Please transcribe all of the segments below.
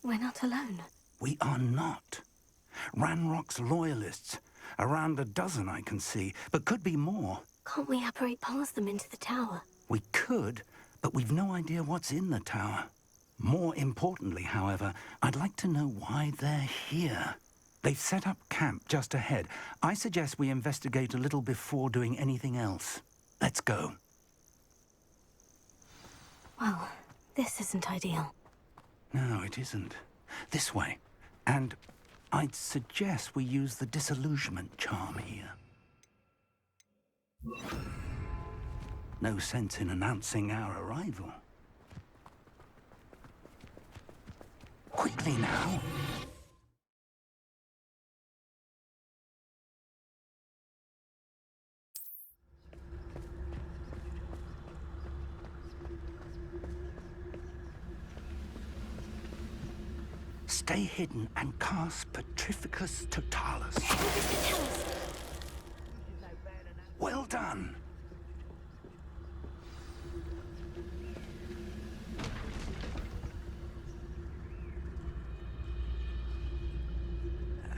We're not alone. We are not. Ranrock's loyalists. Around a dozen I can see, but could be more. Can't we apparate past them into the tower? We could, but we've no idea what's in the tower. More importantly, however, I'd like to know why they're here. They've set up camp just ahead. I suggest we investigate a little before doing anything else. Let's go. Well, this isn't ideal. No, it isn't. This way. And I'd suggest we use the disillusionment charm here. No sense in announcing our arrival. Quickly now. Stay hidden and cast Petrificus Totalis. Well done.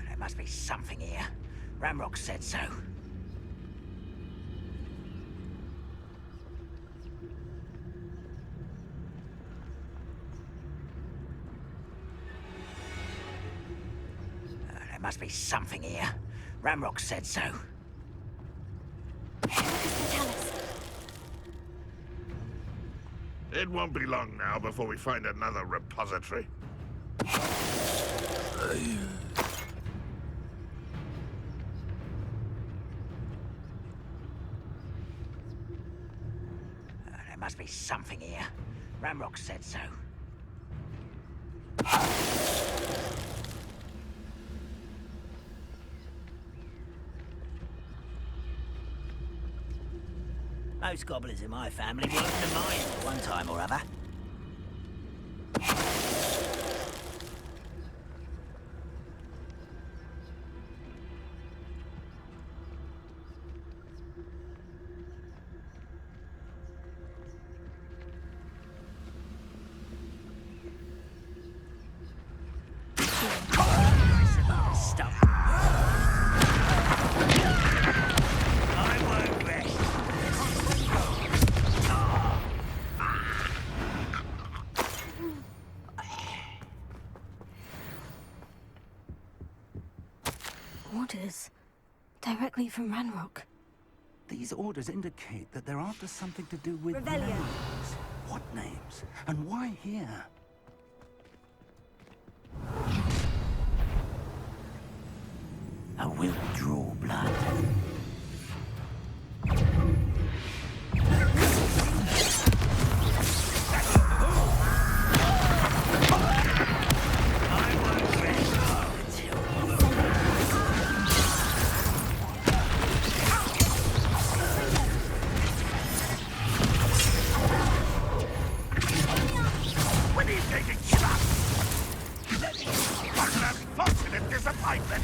There must be something here. Ranrock said so. There must be something here. Ranrock said so. It won't be long now before we find another repository. There must be something here. Ranrock said so. Most goblins in my family worked in a mine at one time or other. Stop. I won't rest. Orders. Directly from Ranrock. These orders indicate that they're after something to do with Rebellion. names. What names? And why here? I will draw blood. When he's taking shots! What an unfortunate disappointment!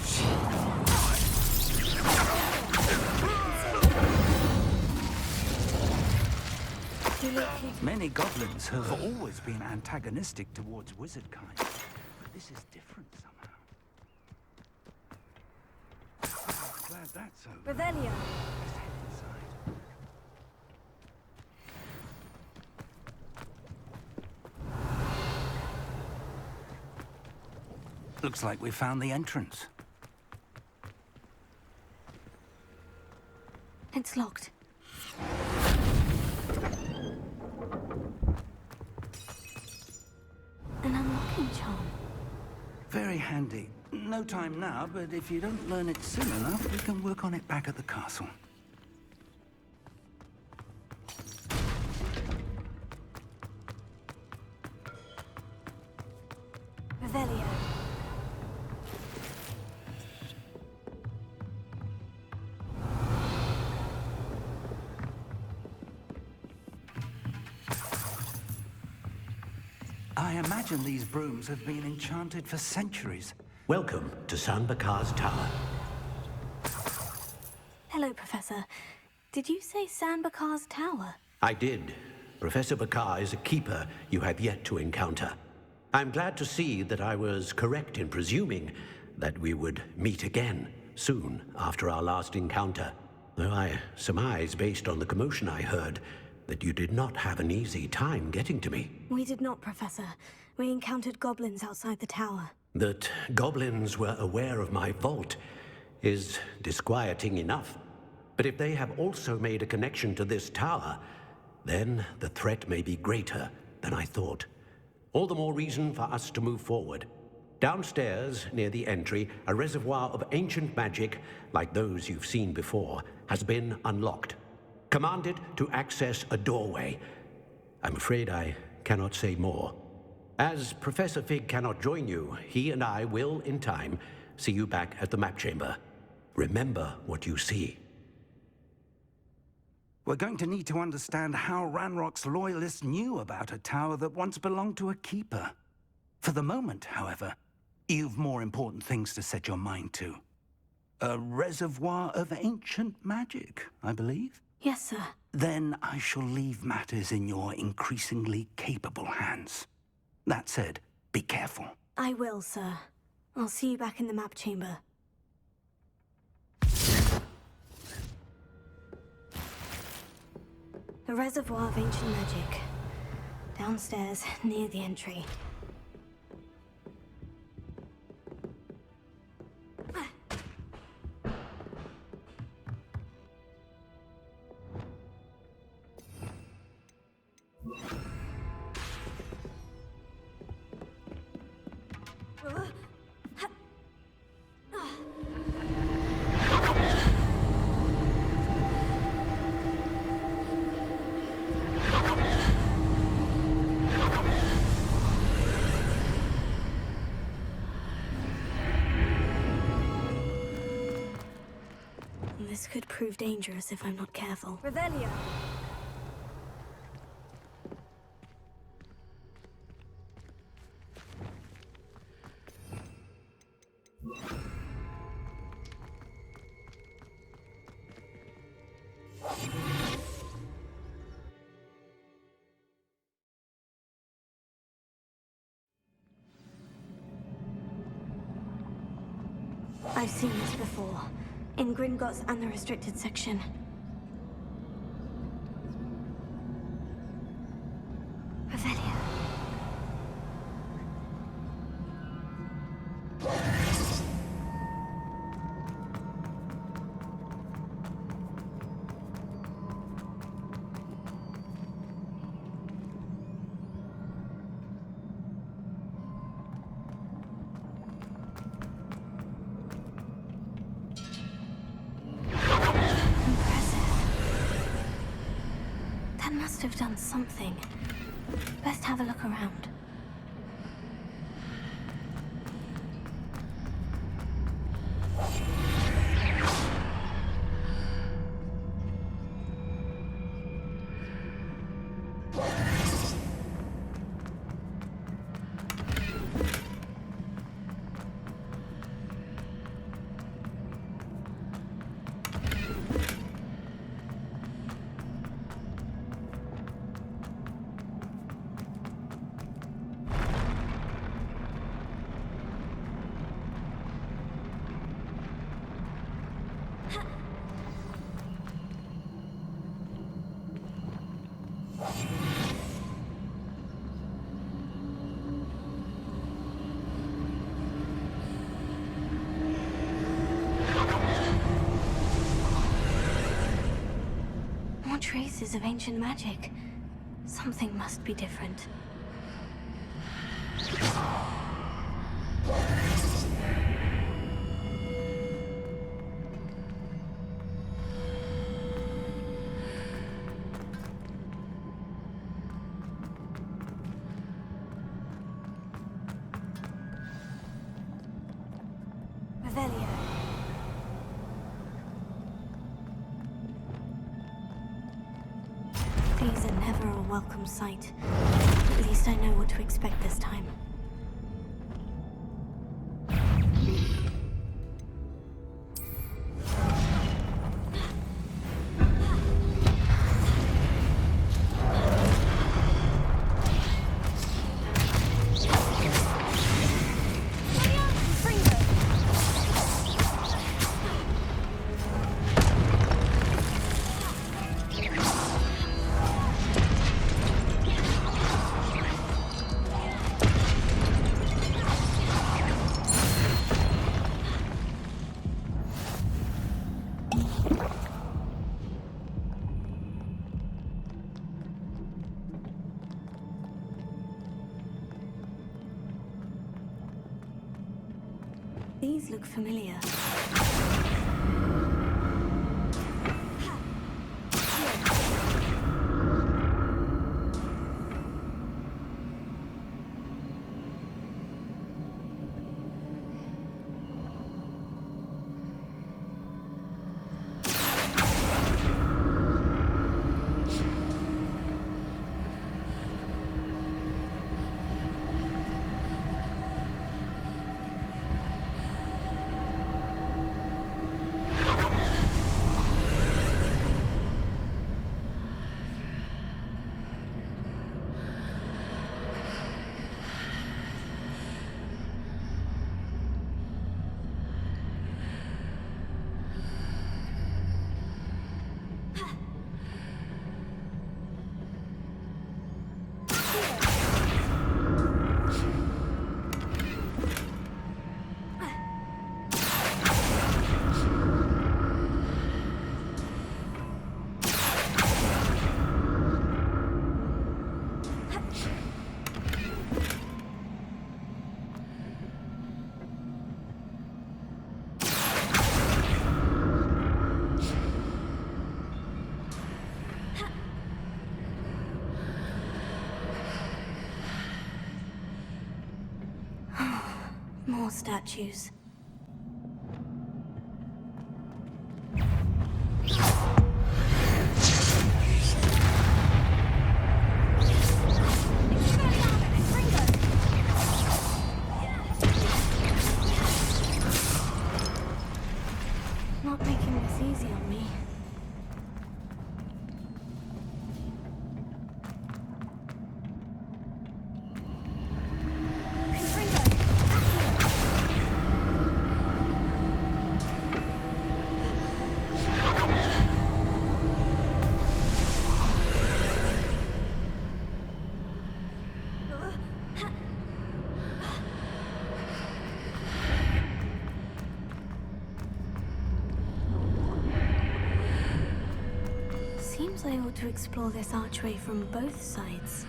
Many goblins have always been antagonistic towards wizard kind, but this is different somehow. I'm glad that's over. Revelio. Let's head inside. Looks like we found the entrance. It's locked. An unlocking charm. Very handy. No time now, but if you don't learn it soon enough, we can work on it back at the castle. Revelio. I imagine these brooms have been enchanted for centuries. Welcome to San Bakar's Tower. Hello, Professor. Did you say San Bakar's Tower? I did. Professor Bakar is a keeper you have yet to encounter. I'm glad to see that I was correct in presuming that we would meet again soon after our last encounter. Though I surmise, based on the commotion I heard, that you did not have an easy time getting to me. We did not, Professor. We encountered goblins outside the tower. That goblins were aware of my vault is disquieting enough. But if they have also made a connection to this tower, then the threat may be greater than I thought. All the more reason for us to move forward. Downstairs, near the entry, a reservoir of ancient magic, like those you've seen before, has been unlocked. Command it to access a doorway. I'm afraid I cannot say more. As Professor Fig cannot join you, he and I will, in time, see you back at the map chamber. Remember what you see. We're going to need to understand how Ranrock's loyalists knew about a tower that once belonged to a keeper. For the moment, however, you've more important things to set your mind to. A reservoir of ancient magic, I believe? Yes, sir. Then I shall leave matters in your increasingly capable hands. That said, be careful. I will, sir. I'll see you back in the map chamber. A reservoir of ancient magic. Downstairs, near the entry. This could prove dangerous if I'm not careful. Revelio! I've seen this before. In Gringotts and the restricted section. Revelio. Must have done something. Best have a look around. Traces of ancient magic. Something must be different. Revelio. These are never a welcome sight. At least I know what to expect this time. These look familiar. More statues. Not making this easy on me. Seems I ought to explore this archway from both sides.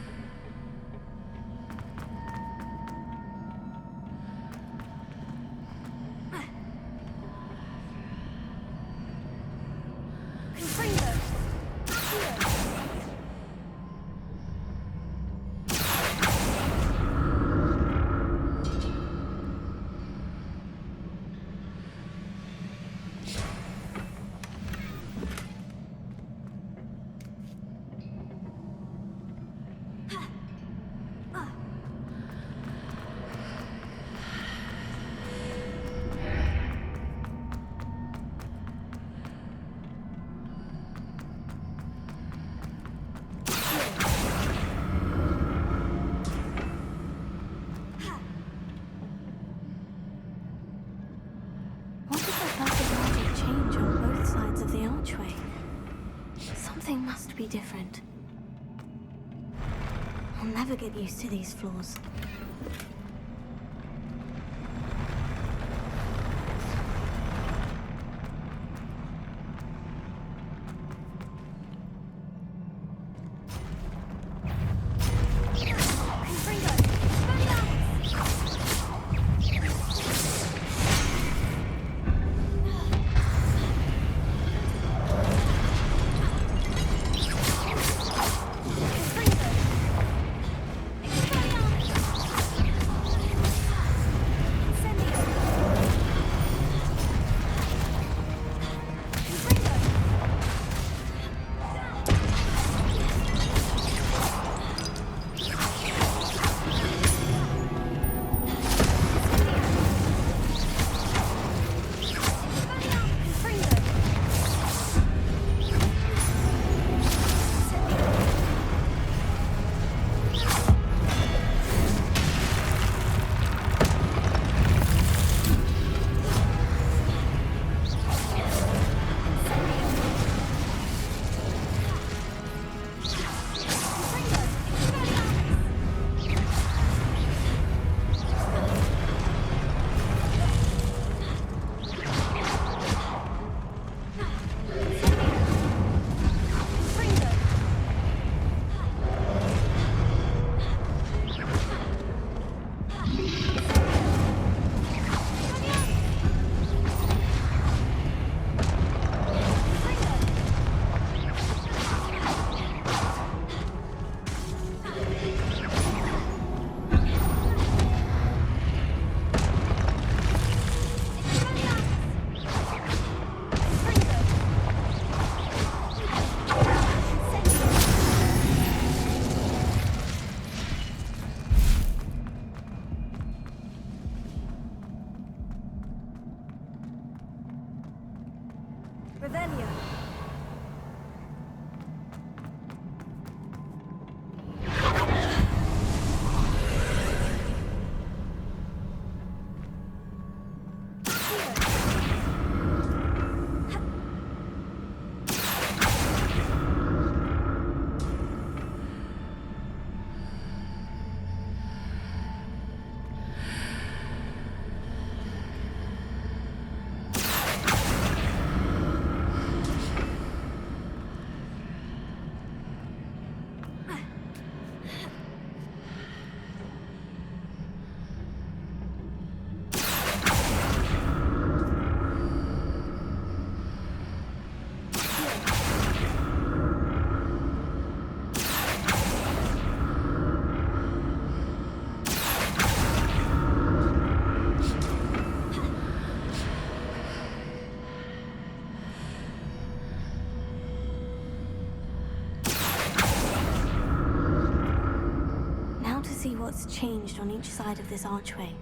Something must be different. I'll never get used to these floors. Revelio. See what's changed on each side of this archway.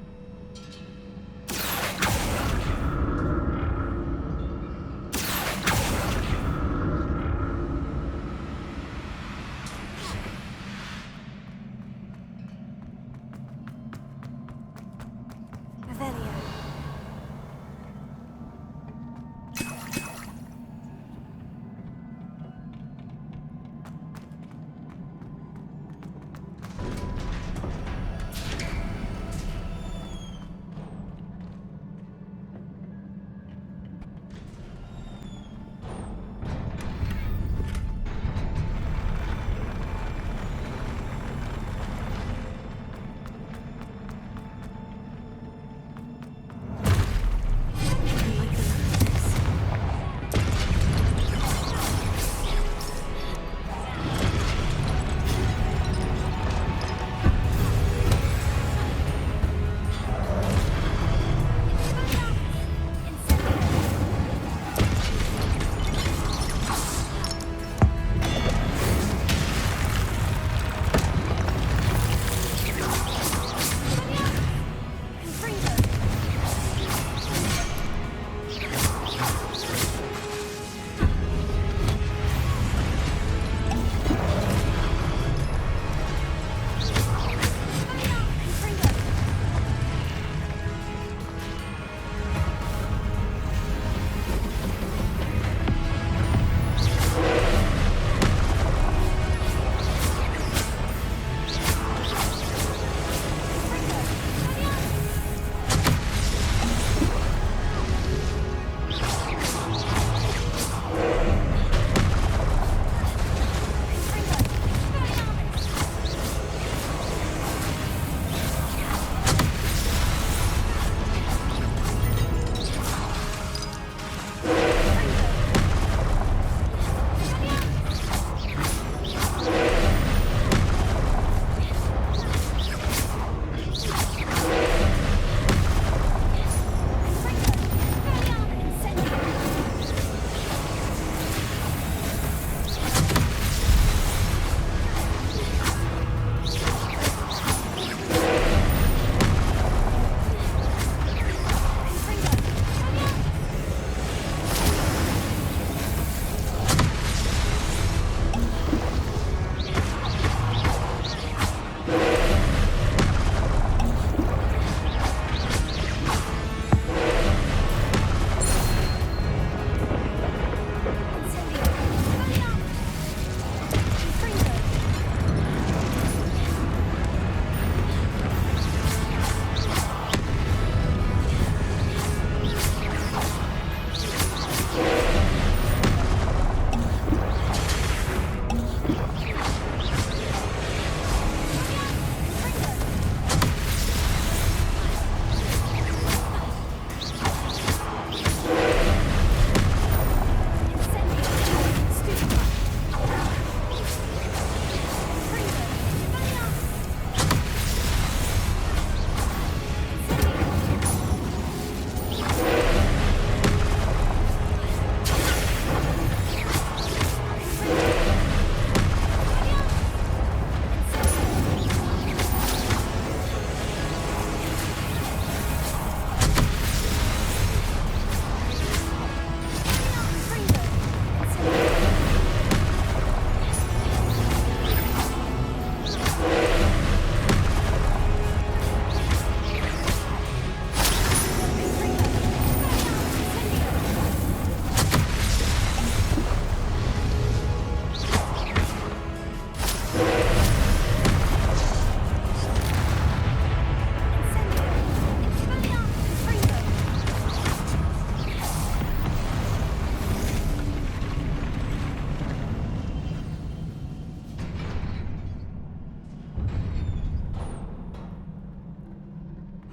Revelio.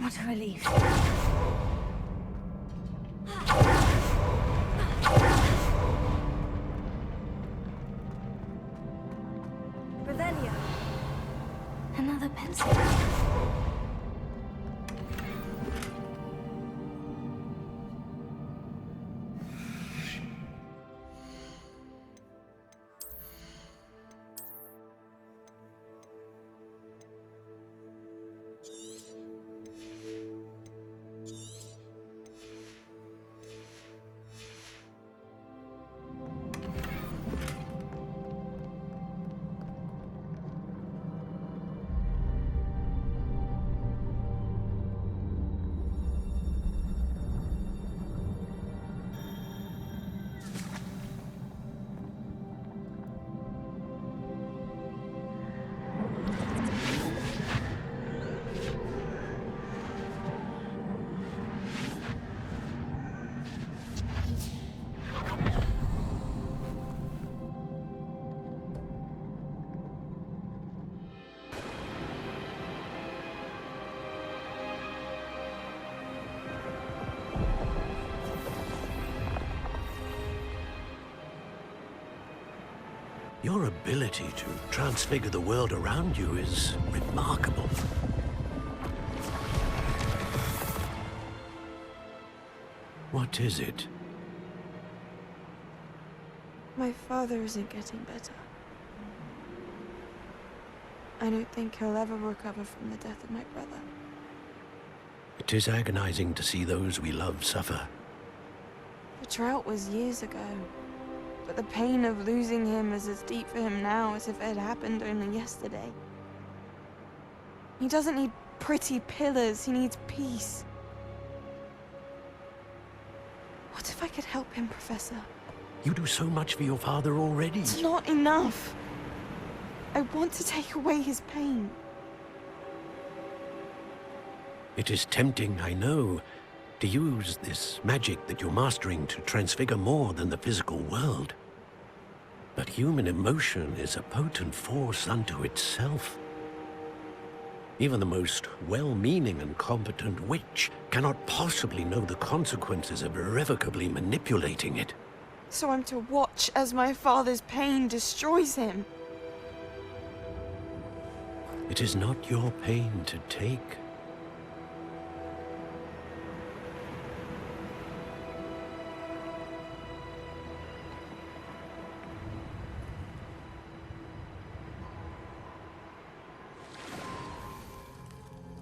What a relief. Revelio. Another pencil. Your ability to transfigure the world around you is remarkable. What is it? My father isn't getting better. I don't think he'll ever recover from the death of my brother. It is agonizing to see those we love suffer. The drought was years ago, but the pain of losing him is as deep for him now as if it had happened only yesterday. He doesn't need pretty pillars, he needs peace. What if I could help him, Professor? You do so much for your father already. It's not enough. I want to take away his pain. It is tempting, I know, to use this magic that you're mastering to transfigure more than the physical world. But human emotion is a potent force unto itself. Even the most well-meaning and competent witch cannot possibly know the consequences of irrevocably manipulating it. So I'm to watch as my father's pain destroys him. It is not your pain to take.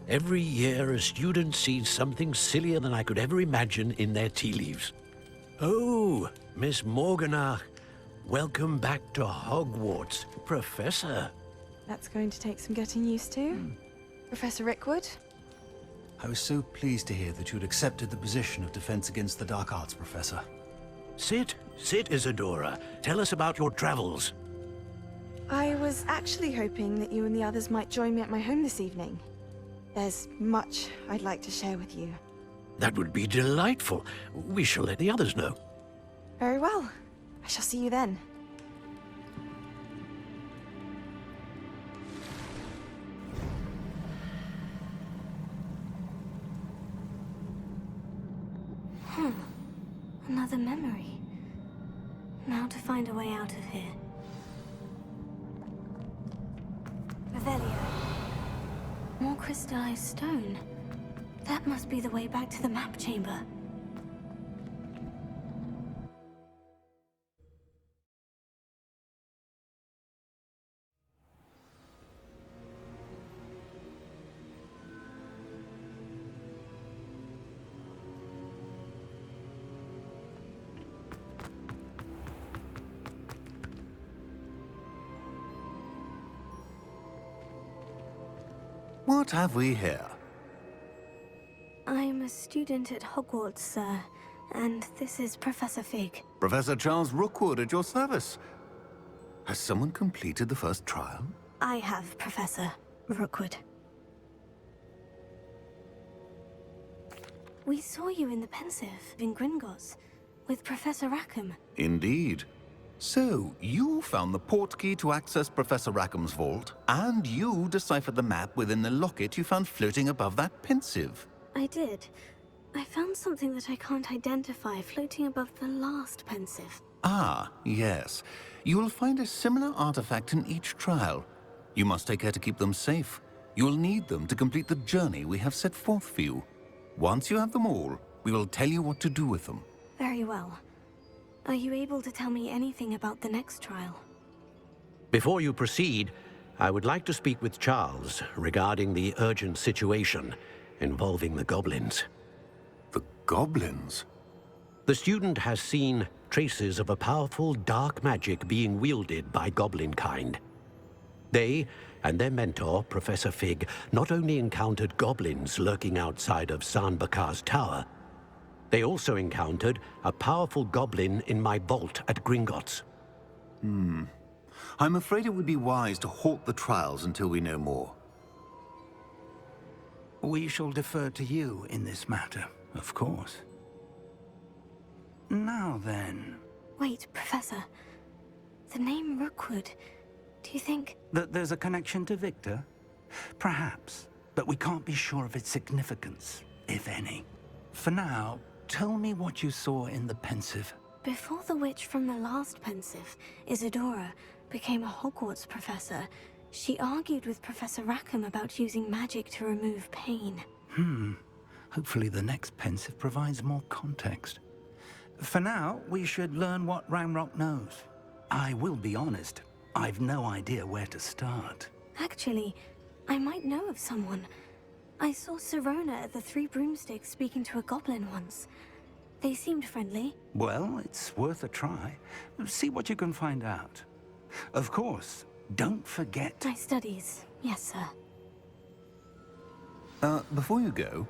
Every year, a student sees something sillier than I could ever imagine in their tea leaves. Oh, Miss Morganach, welcome back to Hogwarts, Professor. That's going to take some getting used to. Professor Rickwood? I was so pleased to hear that you'd accepted the position of Defense Against the Dark Arts, Professor. Sit, Isadora. Tell us about your travels. I was actually hoping that you and the others might join me at my home this evening. There's much I'd like to share with you. That would be delightful. We shall let the others know. Very well. I shall see you then. Another memory. Now to find a way out of here. Revelio. More crystallized stone. That must be the way back to the map chamber. What have we here? I'm a student at Hogwarts, sir. And this is Professor Fig. Professor Charles Rookwood at your service. Has someone completed the first trial? I have, Professor Rookwood. We saw you in the Pensive in Gringotts with Professor Rackham. Indeed. So, you found the portkey to access Professor Rackham's vault, and you deciphered the map within the locket you found floating above that Pensive. I did. I found something that I can't identify floating above the last pensive. Ah, yes. You will find a similar artifact in each trial. You must take care to keep them safe. You will need them to complete the journey we have set forth for you. Once you have them all, we will tell you what to do with them. Very well. Are you able to tell me anything about the next trial? Before you proceed, I would like to speak with Charles regarding the urgent situation involving the goblins. The goblins? The student has seen traces of a powerful dark magic being wielded by goblin kind. They and their mentor, Professor Fig, not only encountered goblins lurking outside of San Bakar's tower, they also encountered a powerful goblin in my vault at Gringotts. I'm afraid it would be wise to halt the trials until we know more. We shall defer to you in this matter, of course. Now then... Wait, Professor. The name Rookwood. Do you think... That there's a connection to Victor? Perhaps, but we can't be sure of its significance, if any. For now, tell me what you saw in the pensive. Before the witch from the last pensive, Isadora, became a Hogwarts professor, she argued with Professor Rackham about using magic to remove pain. Hopefully the next pensive provides more context. For now, we should learn what Ranrock knows. I will be honest, I've no idea where to start. Actually, I might know of someone. I saw Sirona at the Three Broomsticks speaking to a goblin once. They seemed friendly. Well, it's worth a try. See what you can find out. Of course, don't forget... My studies, yes, sir. Before you go...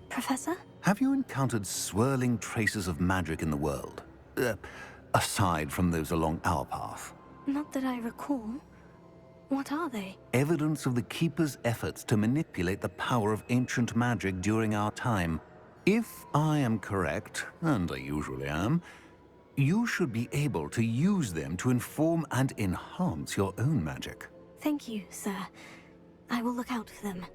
Professor? Have you encountered swirling traces of magic in the world? Aside from those along our path? Not that I recall. What are they? Evidence of the Keeper's efforts to manipulate the power of ancient magic during our time. If I am correct, and I usually am, you should be able to use them to inform and enhance your own magic. Thank you, sir. I will look out for them.